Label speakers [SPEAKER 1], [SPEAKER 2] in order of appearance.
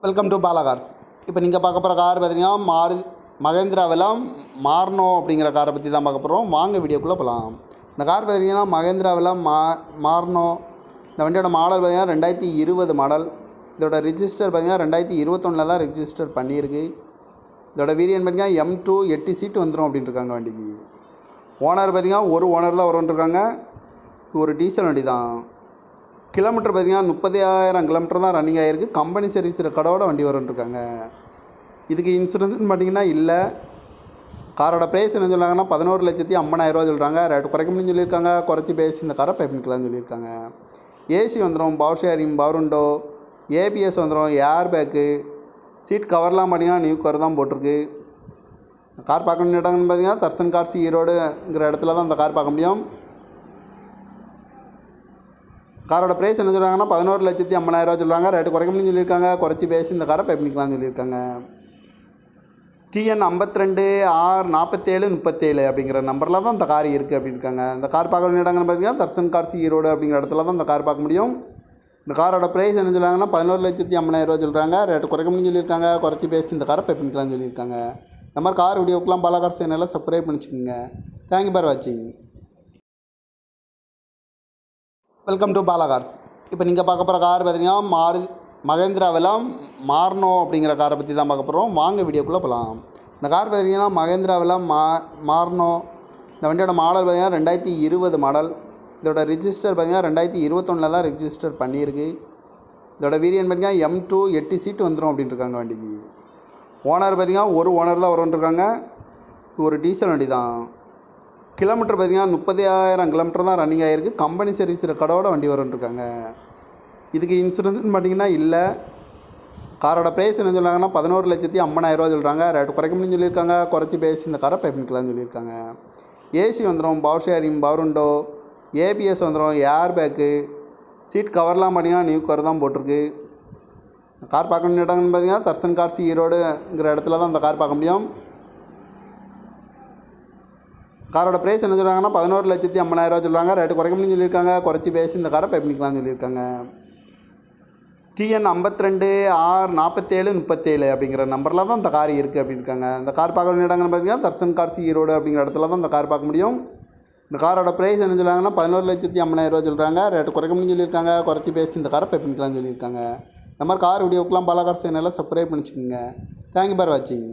[SPEAKER 1] Welcome to Bala cars. இப்போ நீங்கள் பார்க்க போகிற கார் பார்த்தீங்கன்னா மகேந்திராவில் மார்னோ அப்படிங்கிற காரை பற்றி தான் பார்க்க போகிறோம். வாங்க வீடியோக்குள்ளே போகலாம். இந்த கார் பார்த்தீங்கன்னா மகேந்திராவில் மார்னோ. இந்த வண்டியோட மாடல் பார்த்தீங்கன்னா 2020 மாடல். இதோட ரிஜிஸ்டர் பார்த்தீங்கன்னா 2021 தான் ரிஜிஸ்டர் பண்ணியிருக்கு. இதோட வேரியன்ட் பார்த்தீங்கன்னா M2 8 சீட்டு வந்துடும் அப்படின்ட்டு இருக்காங்க வண்டிக்கு. ஓனர் பார்த்தீங்கன்னா ஒரு ஓனர் தான் வரும்ன்ட்ருக்காங்க. இது ஒரு டீசல் வண்டி தான். கிலோமீட்டர் பார்த்தீங்கன்னா 30,000 கிலோமீட்டர் தான் ரன்னிங் ஆகிருக்கு. கம்பெனி சர்வீஸ் ரெக்கார்டோட வண்டி வரும்ன்ட்ருக்காங்க. இதுக்கு இன்சூரன்ஸ்னு பார்த்தீங்கன்னா இல்லை. காரோட ப்ரைஸ் என்ன சொல்கிறாங்கன்னா 11,50,000 சொல்கிறாங்க. ரேட்டு குறைக்கணும்னு சொல்லியிருக்காங்க. குறைச்சி பேசி இந்த காரை பை பண்ணிக்கலாம்னு சொல்லியிருக்காங்க. ஏசி வந்துடும், power sharing, power window, ABS வந்துடும், ஏர் பேக்கு, சீட் கவர்லாம் பார்த்தீங்கன்னா நியூ கவர் தான் போட்டிருக்கு. கார் பார்க்கணுன்னு இடங்கன்னு பார்த்தீங்கன்னா தர்சன் கார்ஸ் ஈரோடுங்கிற இடத்துல தான் இந்த கார் பார்க்க முடியும். காரோட ப்ரைஸ் என்ன சொல்கிறாங்கன்னா 11,50,000 சொல்கிறாங்க. ரேட்டு குறைக்கணும்னு சொல்லியிருக்காங்க. குறைச்சி பேசி இந்த காரை பை பண்ணிக்கலாம்னு சொல்லியிருக்காங்க. TN 52 R47 37 அப்படிங்கிற நம்பரில் தான் இந்த கார் இருக்குது அப்படின்னு இருக்காங்க. இந்த கார் பார்க்க வேண்டிய இடங்கன்னு பார்த்தீங்கன்னா தர்சன் கார்ஸ் ஈரோடு அப்படிங்கிற இடத்துல தான் இந்த கார் பார்க்க முடியும். இந்த காரோட ப்ரைஸ் என்ன சொல்கிறாங்கன்னா 11,50,000 சொல்கிறாங்க. ரேட்டு குறைக்கணும்னு சொல்லியிருக்காங்க. குறைச்சி பேசி இந்த காரை பை பண்ணிக்கலாம்னு சொல்லியிருக்காங்க. இந்த மாதிரி கார் வீடியோக்கெலாம் பாலா கார்ஸ் சேனலை சப்ஸ்கிரைப் பண்ணிச்சுக்கோங்க. தேங்க்யூ ஃபார் வாட்சிங். Welcome to Bala cars. இப்போ நீங்கள் பார்க்க போகிற கார் பார்த்தீங்கன்னா மகேந்திராவில் மார்னோ அப்படிங்கிற காரை பற்றி தான் பார்க்க போகிறோம். வாங்க வீடியோக்குள்ளே போகலாம். இந்த கார் பார்த்தீங்கன்னா மகேந்திராவில் மார்னோ. இந்த வண்டியோட மாடல் பார்த்தீங்கன்னா 2020 மாடல். இதோட ரிஜிஸ்டர் பார்த்தீங்கன்னா 2021 தான் ரிஜிஸ்டர் பண்ணியிருக்கு. இதோட வேரியன்ட் பார்த்தீங்கன்னா M2 8 சீட்டு வந்துடும் அப்படின்ட்டு இருக்காங்க வண்டிக்கு. ஓனர் பார்த்தீங்கன்னா ஒரு ஓனர் தான் வரும்ன்ட்ருக்காங்க. இது ஒரு டீசல் வண்டி தான். கிலோமீட்டர் பார்த்தீங்கன்னா 30,000 கிலோமீட்டர் தான் ரன்னிங் ஆகிருக்கு. கம்பெனி சர்வீஸ் ரெக்கார்டோட வண்டி வரும்ன்ட்ருக்காங்க. இதுக்கு இன்சூரன்ஸ்னு பார்த்தீங்கன்னா இல்லை. காரோட ப்ரைஸ் என்ன சொல்கிறாங்கன்னா 11,50,000 சொல்கிறாங்க. ரேட்டு குறைக்கணும்னு சொல்லியிருக்காங்க. குறைச்சி பேசி இந்த காரை பை பண்ணிக்கலாம்னு சொல்லியிருக்காங்க. ஏசி வந்துடும், power sharing, power window, ABS வந்துடும், ஏர் பேக்கு, சீட் கவர்லாம் பார்த்தீங்கன்னா நியூ கவர் தான் போட்டிருக்கு. கார் பார்க்கணுன்னு இடங்கன்னு பார்த்தீங்கன்னா தர்சன் கார்ஸ் ஈரோடுங்கிற இடத்துல தான் இந்த கார் பார்க்க முடியும். காரோட ப்ரைஸ் என்ன சொல்கிறாங்கன்னா 11,50,000 சொல்கிறாங்க. ரேட்டு குறைக்கணும்னு சொல்லியிருக்காங்க. குறைச்சி பேசி இந்த காரை பை பண்ணிக்கலாம்னு சொல்லியிருக்காங்க. TN 52 R47 37 அப்படிங்கிற நம்பரில் தான் இந்த கார் இருக்குது அப்படின்னு இருக்காங்க. இந்த கார் பார்க்க வேண்டிய இடங்கன்னு பார்த்தீங்கன்னா தர்சன் கார்ஸ் ஈரோடு அப்படிங்கிற இடத்துல தான் இந்த கார் பார்க்க முடியும். இந்த காரோட ப்ரைஸ் என்ன சொல்கிறாங்கன்னா 11,50,000 சொல்கிறாங்க. ரேட்டு குறைக்கணும்னு சொல்லியிருக்காங்க. குறைச்சி பேசி இந்த காரை பை பண்ணிக்கலாம்னு சொல்லியிருக்காங்க. இந்த மாதிரி கார் வீடியோக்கெலாம் பாலா கார்ஸ் சேனலை சப்ஸ்கிரைப் பண்ணிச்சுக்கோங்க. தேங்க்யூ ஃபார் வாட்சிங்.